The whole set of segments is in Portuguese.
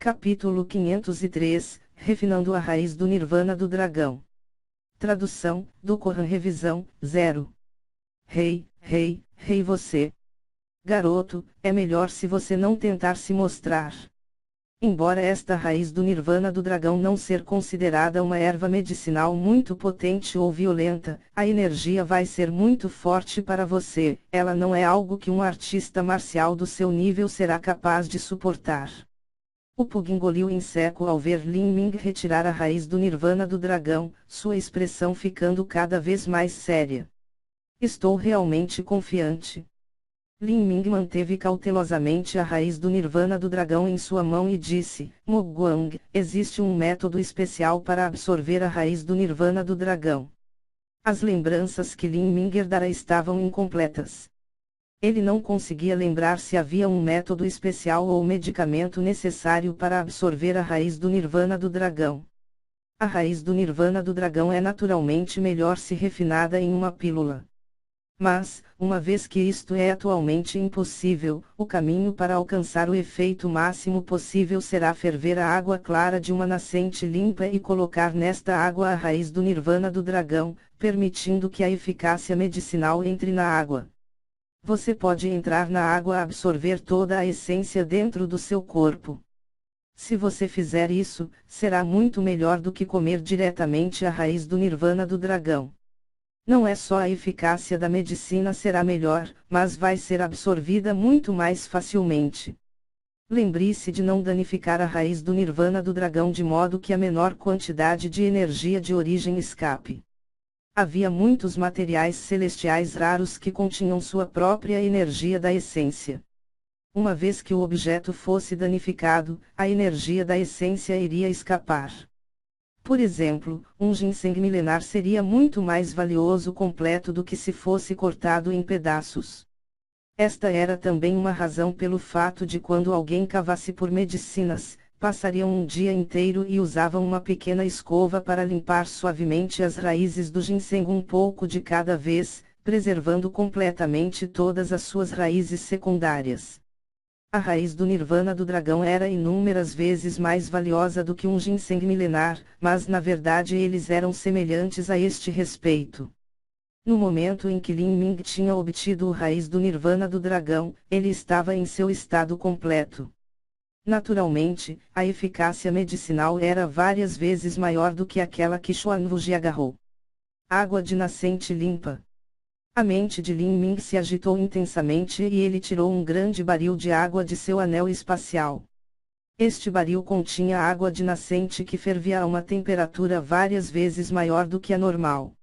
Capítulo 503, Refinando a raiz do Nirvana do dragão. Tradução, do Corão Revisão, 0. Rei você. Garoto, é melhor se você não tentar se mostrar. Embora esta raiz do Nirvana do dragão não ser considerada uma erva medicinal muito potente ou violenta, a energia vai ser muito forte para você, ela não é algo que um artista marcial do seu nível será capaz de suportar. O Pug engoliu em seco ao ver Lin Ming retirar a raiz do Nirvana do dragão, sua expressão ficando cada vez mais séria. Estou realmente confiante. Lin Ming manteve cautelosamente a raiz do Nirvana do dragão em sua mão e disse: Mo Guang, existe um método especial para absorver a raiz do Nirvana do dragão. As lembranças que Lin Ming herdara estavam incompletas. Ele não conseguia lembrar se havia um método especial ou medicamento necessário para absorver a raiz do Nirvana do dragão. A raiz do Nirvana do dragão é naturalmente melhor se refinada em uma pílula. Mas, uma vez que isto é atualmente impossível, o caminho para alcançar o efeito máximo possível será ferver a água clara de uma nascente limpa e colocar nesta água a raiz do Nirvana do dragão, permitindo que a eficácia medicinal entre na água. Você pode entrar na água e absorver toda a essência dentro do seu corpo. Se você fizer isso, será muito melhor do que comer diretamente a raiz do Nirvana do dragão. Não é só a eficácia da medicina será melhor, mas vai ser absorvida muito mais facilmente. Lembre-se de não danificar a raiz do Nirvana do dragão de modo que a menor quantidade de energia de origem escape. Havia muitos materiais celestiais raros que continham sua própria energia da essência. Uma vez que o objeto fosse danificado, a energia da essência iria escapar. Por exemplo, um ginseng milenar seria muito mais valioso completo do que se fosse cortado em pedaços. Esta era também uma razão pelo fato de quando alguém cavasse por medicinas, passariam um dia inteiro e usavam uma pequena escova para limpar suavemente as raízes do ginseng um pouco de cada vez, preservando completamente todas as suas raízes secundárias. A raiz do Nirvana do dragão era inúmeras vezes mais valiosa do que um ginseng milenar, mas na verdade eles eram semelhantes a este respeito. No momento em que Lin Ming tinha obtido a raiz do Nirvana do dragão, ele estava em seu estado completo. Naturalmente, a eficácia medicinal era várias vezes maior do que aquela que Xuan Wuji agarrou. Água de nascente limpa. A mente de Lin Ming se agitou intensamente e ele tirou um grande baril de água de seu anel espacial. Este baril continha água de nascente que fervia a uma temperatura várias vezes maior do que a normal.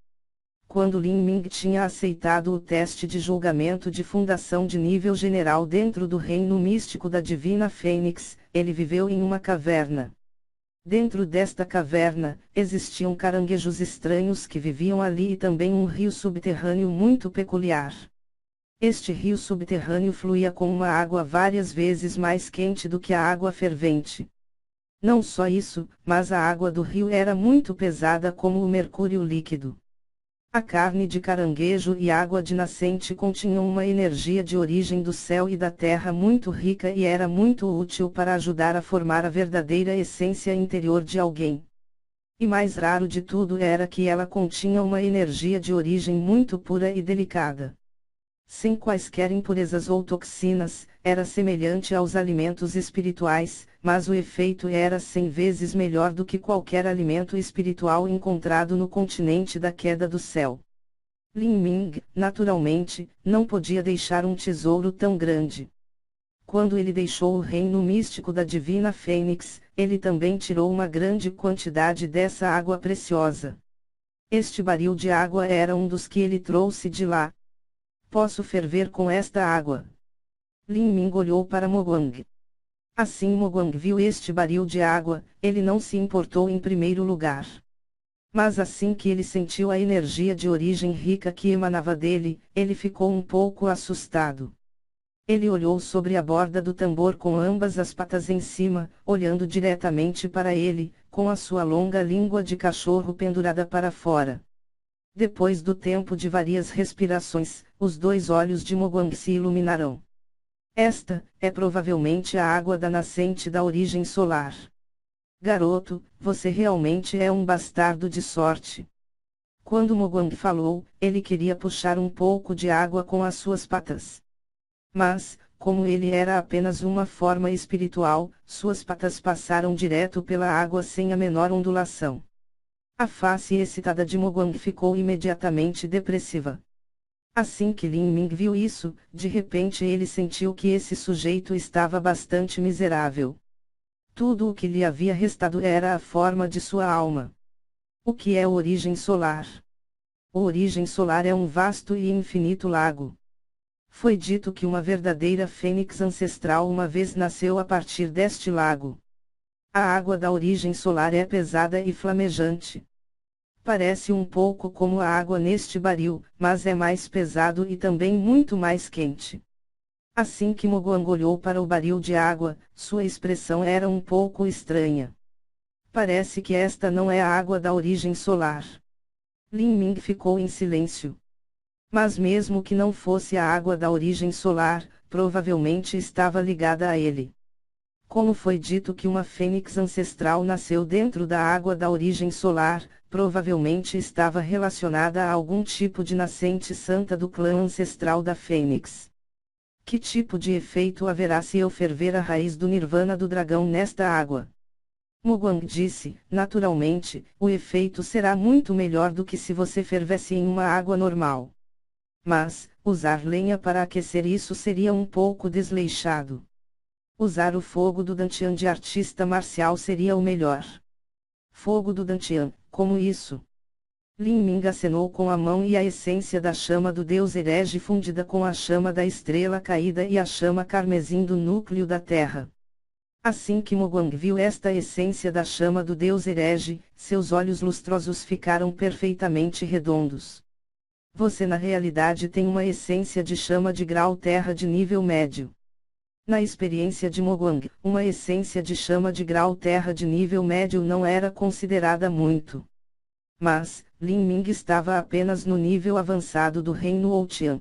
Quando Lin Ming tinha aceitado o teste de julgamento de fundação de nível general dentro do reino místico da Divina Fênix, ele viveu em uma caverna. Dentro desta caverna, existiam caranguejos estranhos que viviam ali e também um rio subterrâneo muito peculiar. Este rio subterrâneo fluía com uma água várias vezes mais quente do que a água fervente. Não só isso, mas a água do rio era muito pesada como o mercúrio líquido. A carne de caranguejo e água de nascente continham uma energia de origem do céu e da terra muito rica e era muito útil para ajudar a formar a verdadeira essência interior de alguém. E mais raro de tudo era que ela continha uma energia de origem muito pura e delicada. Sem quaisquer impurezas ou toxinas, era semelhante aos alimentos espirituais, mas o efeito era 100 vezes melhor do que qualquer alimento espiritual encontrado no continente da queda do céu. Lin Ming, naturalmente, não podia deixar um tesouro tão grande. Quando ele deixou o reino místico da Divina Fênix, ele também tirou uma grande quantidade dessa água preciosa. Este baril de água era um dos que ele trouxe de lá. Posso ferver com esta água? Lin Ming olhou para Mo Guang. Assim Mo Guang viu este baril de água, ele não se importou em primeiro lugar. Mas assim que ele sentiu a energia de origem rica que emanava dele, ele ficou um pouco assustado. Ele olhou sobre a borda do tambor com ambas as patas em cima, olhando diretamente para ele, com a sua longa língua de cachorro pendurada para fora. Depois do tempo de várias respirações, os dois olhos de Mo Guang se iluminaram. Esta é provavelmente a água da nascente da origem solar. Garoto, você realmente é um bastardo de sorte. Quando Moguang falou, ele queria puxar um pouco de água com as suas patas. Mas, como ele era apenas uma forma espiritual, suas patas passaram direto pela água sem a menor ondulação. A face excitada de Moguang ficou imediatamente depressiva. Assim que Lin Ming viu isso, de repente ele sentiu que esse sujeito estava bastante miserável. Tudo o que lhe havia restado era a forma de sua alma. O que é origem solar? A origem solar é um vasto e infinito lago. Foi dito que uma verdadeira fênix ancestral uma vez nasceu a partir deste lago. A água da origem solar é pesada e flamejante. Parece um pouco como a água neste barril, mas é mais pesado e também muito mais quente. Assim que Moguang olhou para o barril de água, sua expressão era um pouco estranha. Parece que esta não é a água da origem solar. Lin Ming ficou em silêncio. Mas mesmo que não fosse a água da origem solar, provavelmente estava ligada a ele. Como foi dito que uma fênix ancestral nasceu dentro da água da origem solar, provavelmente estava relacionada a algum tipo de nascente santa do clã ancestral da fênix. Que tipo de efeito haverá se eu ferver a raiz do nirvana do dragão nesta água? Moguang disse, naturalmente, o efeito será muito melhor do que se você fervesse em uma água normal. Mas, usar lenha para aquecer isso seria um pouco desleixado. Usar o fogo do Dantian de artista marcial seria o melhor. Fogo do Dantian, como isso? Lin Ming acenou com a mão e a essência da chama do deus herege fundida com a chama da estrela caída e a chama carmesim do núcleo da terra. Assim que Moguang viu esta essência da chama do deus herege, seus olhos lustrosos ficaram perfeitamente redondos. Você na realidade tem uma essência de chama de grau terra de nível médio. Na experiência de Moguang, uma essência de chama de grau terra de nível médio não era considerada muito. Mas, Lin Ming estava apenas no nível avançado do reino Outian.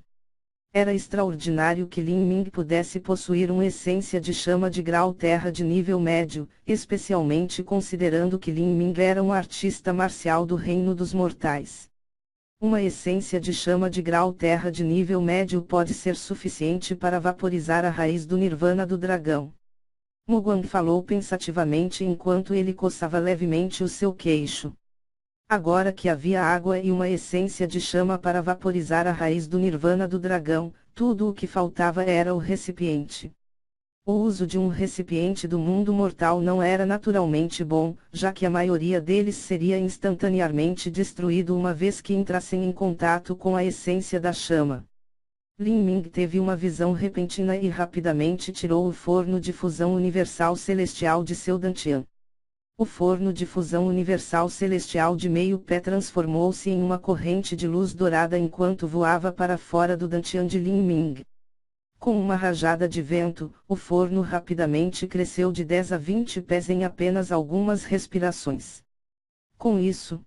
Era extraordinário que Lin Ming pudesse possuir uma essência de chama de grau terra de nível médio, especialmente considerando que Lin Ming era um artista marcial do reino dos mortais. Uma essência de chama de grau terra de nível médio pode ser suficiente para vaporizar a raiz do nirvana do dragão. Moguang falou pensativamente enquanto ele coçava levemente o seu queixo. Agora que havia água e uma essência de chama para vaporizar a raiz do nirvana do dragão, tudo o que faltava era o recipiente. O uso de um recipiente do mundo mortal não era naturalmente bom, já que a maioria deles seria instantaneamente destruído uma vez que entrassem em contato com a essência da chama. Lin Ming teve uma visão repentina e rapidamente tirou o forno de fusão universal celestial de seu Dantian. O forno de fusão universal celestial de meio pé transformou-se em uma corrente de luz dourada enquanto voava para fora do Dantian de Lin Ming. Com uma rajada de vento, o forno rapidamente cresceu de 10 a 20 pés em apenas algumas respirações. Com isso,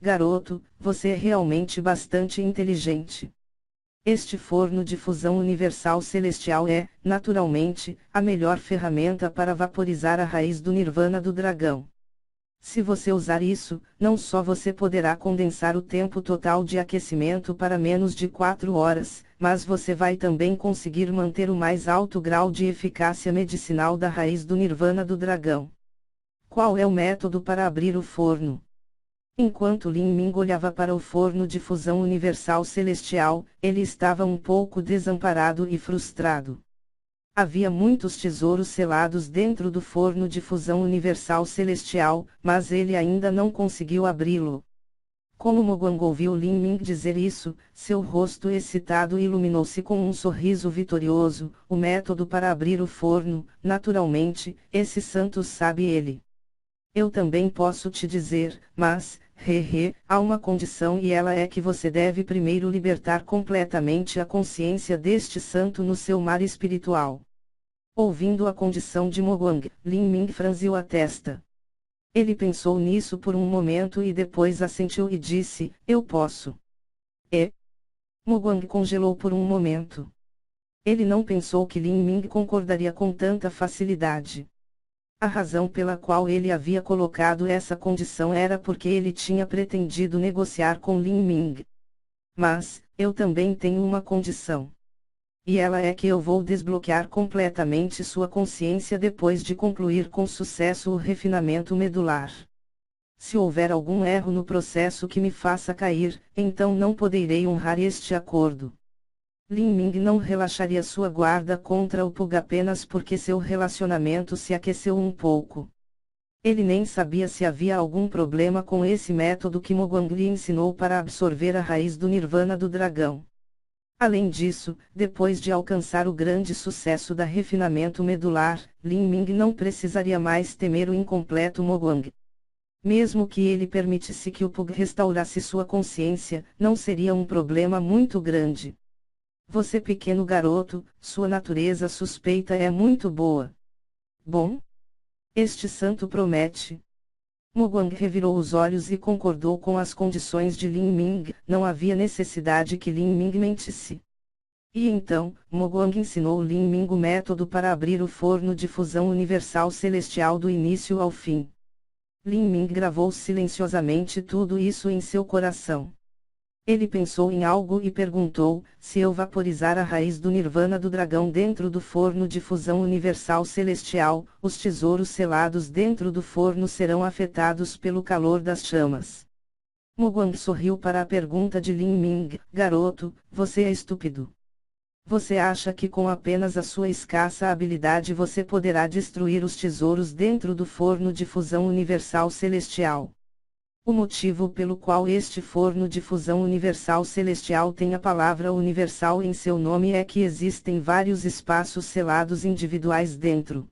garoto, você é realmente bastante inteligente. Este forno de fusão universal celestial é, naturalmente, a melhor ferramenta para vaporizar a raiz do nirvana do dragão. Se você usar isso, não só você poderá condensar o tempo total de aquecimento para menos de 4 horas, mas você vai também conseguir manter o mais alto grau de eficácia medicinal da raiz do nirvana do dragão. Qual é o método para abrir o forno? Enquanto Lin Ming olhava para o forno de fusão universal celestial, ele estava um pouco desamparado e frustrado. Havia muitos tesouros selados dentro do forno de fusão universal celestial, mas ele ainda não conseguiu abri-lo. Como Moguang ouviu Lin Ming dizer isso, seu rosto excitado iluminou-se com um sorriso vitorioso. O método para abrir o forno, naturalmente, esse santo sabe ele. Eu também posso te dizer, mas, há uma condição e ela é que você deve primeiro libertar completamente a consciência deste santo no seu mar espiritual. Ouvindo a condição de Moguang, Lin Ming franziu a testa. Ele pensou nisso por um momento e depois assentiu e disse, eu posso. Moguang congelou por um momento. Ele não pensou que Lin Ming concordaria com tanta facilidade. A razão pela qual ele havia colocado essa condição era porque ele tinha pretendido negociar com Lin Ming. Mas, eu também tenho uma condição. E ela é que eu vou desbloquear completamente sua consciência depois de concluir com sucesso o refinamento medular. Se houver algum erro no processo que me faça cair, então não poderei honrar este acordo. Lin Ming não relaxaria sua guarda contra o Pug apenas porque seu relacionamento se aqueceu um pouco. Ele nem sabia se havia algum problema com esse método que Mogwang lhe ensinou para absorver a raiz do Nirvana do dragão. Além disso, depois de alcançar o grande sucesso da refinamento medular, Lin Ming não precisaria mais temer o incompleto Mogwang. Mesmo que ele permitisse que o Pug restaurasse sua consciência, não seria um problema muito grande. Você pequeno garoto, sua natureza suspeita é muito boa. Bom? Este santo promete. Mogwang revirou os olhos e concordou com as condições de Lin Ming, não havia necessidade que Lin Ming mentisse. E então, Mogwang ensinou Lin Ming o método para abrir o forno de fusão universal celestial do início ao fim. Lin Ming gravou silenciosamente tudo isso em seu coração. Ele pensou em algo e perguntou: se eu vaporizar a raiz do Nirvana do dragão dentro do forno de fusão universal celestial, os tesouros selados dentro do forno serão afetados pelo calor das chamas? Mogwang sorriu para a pergunta de Lin Ming: garoto, você é estúpido. Você acha que com apenas a sua escassa habilidade você poderá destruir os tesouros dentro do forno de fusão universal celestial? O motivo pelo qual este forno de fusão universal celestial tem a palavra universal em seu nome é que existem vários espaços selados individuais dentro.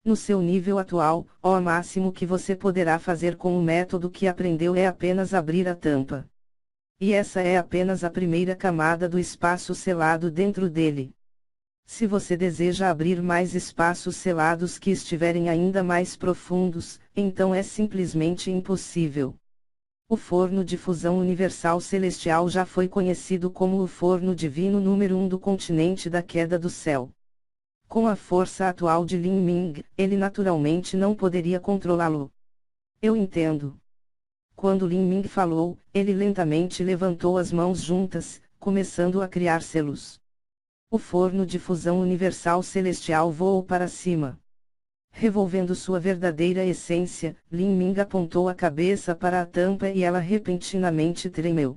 No seu nível atual, o máximo que você poderá fazer com o método que aprendeu é apenas abrir a tampa. E essa é apenas a primeira camada do espaço selado dentro dele. Se você deseja abrir mais espaços selados que estiverem ainda mais profundos, então é simplesmente impossível. O forno de fusão universal celestial já foi conhecido como o forno divino número 1 do continente da queda do céu. Com a força atual de Lin Ming, ele naturalmente não poderia controlá-lo. Eu entendo. Quando Lin Ming falou, ele lentamente levantou as mãos juntas, começando a criar selos. O forno de fusão universal celestial voou para cima. Revolvendo sua verdadeira essência, Lin Ming apontou a cabeça para a tampa e ela repentinamente tremeu.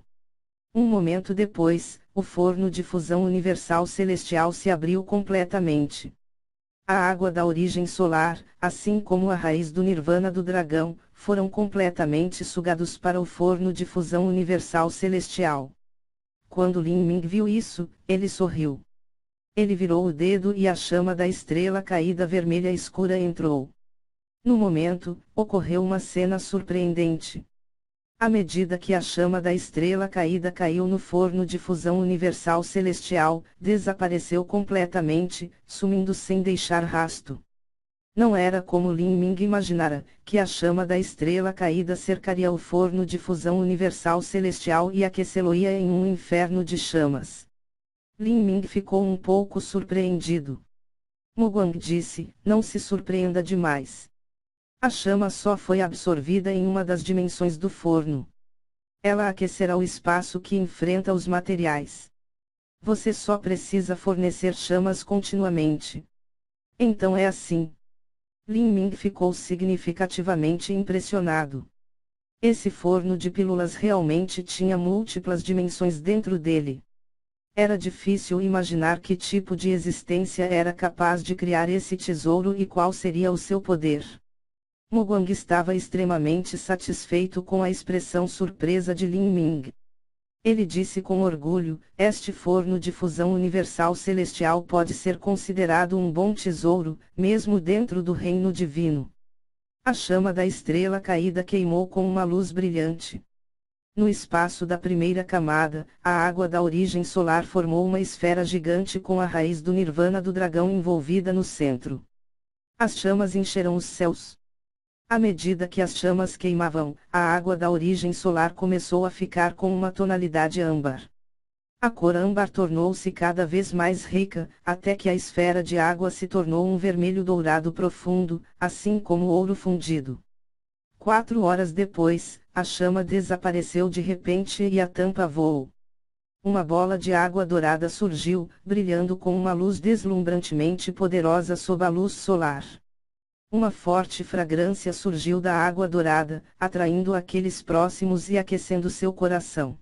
Um momento depois, o forno de fusão universal celestial se abriu completamente. A água da origem solar, assim como a raiz do Nirvana do dragão, foram completamente sugados para o forno de fusão universal celestial. Quando Lin Ming viu isso, ele sorriu. Ele virou o dedo e a chama da estrela caída vermelha escura entrou. No momento, ocorreu uma cena surpreendente. À medida que a chama da estrela caída caiu no forno de fusão universal celestial, desapareceu completamente, sumindo sem deixar rastro. Não era como Lin Ming imaginara, que a chama da estrela caída cercaria o forno de fusão universal celestial e aquecê-lo-ia em um inferno de chamas. Lin Ming ficou um pouco surpreendido. Mogwang disse: não se surpreenda demais. A chama só foi absorvida em uma das dimensões do forno. Ela aquecerá o espaço que enfrenta os materiais. Você só precisa fornecer chamas continuamente. Então é assim. Lin Ming ficou significativamente impressionado. Esse forno de pílulas realmente tinha múltiplas dimensões dentro dele. Era difícil imaginar que tipo de existência era capaz de criar esse tesouro e qual seria o seu poder. Mogwang estava extremamente satisfeito com a expressão surpresa de Lin Ming. Ele disse com orgulho: este forno de fusão universal celestial pode ser considerado um bom tesouro, mesmo dentro do reino divino. A chama da estrela caída queimou com uma luz brilhante. No espaço da primeira camada, a água da origem solar formou uma esfera gigante com a raiz do Nirvana do dragão envolvida no centro. As chamas encheram os céus. À medida que as chamas queimavam, a água da origem solar começou a ficar com uma tonalidade âmbar. A cor âmbar tornou-se cada vez mais rica, até que a esfera de água se tornou um vermelho dourado profundo, assim como ouro fundido. 4 horas depois, a chama desapareceu de repente e a tampa voou. Uma bola de água dourada surgiu, brilhando com uma luz deslumbrantemente poderosa sob a luz solar. Uma forte fragrância surgiu da água dourada, atraindo aqueles próximos e aquecendo seu coração.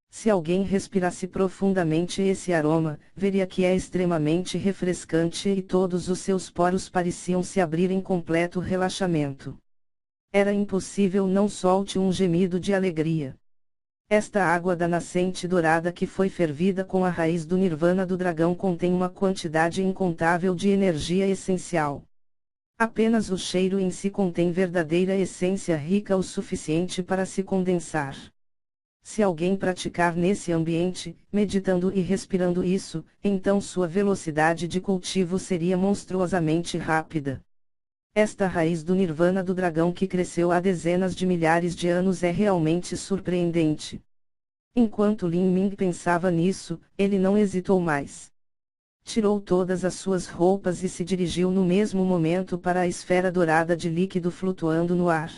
Se alguém respirasse profundamente esse aroma, veria que é extremamente refrescante e todos os seus poros pareciam se abrir em completo relaxamento. Era impossível não solte um gemido de alegria. Esta água da nascente dourada que foi fervida com a raiz do nirvana do dragão contém uma quantidade incontável de energia essencial. Apenas o cheiro em si contém verdadeira essência rica o suficiente para se condensar. Se alguém praticar nesse ambiente, meditando e respirando isso, então sua velocidade de cultivo seria monstruosamente rápida. Esta raiz do nirvana do dragão que cresceu há dezenas de milhares de anos é realmente surpreendente. Enquanto Lin Ming pensava nisso, ele não hesitou mais. Tirou todas as suas roupas e se dirigiu no mesmo momento para a esfera dourada de líquido flutuando no ar.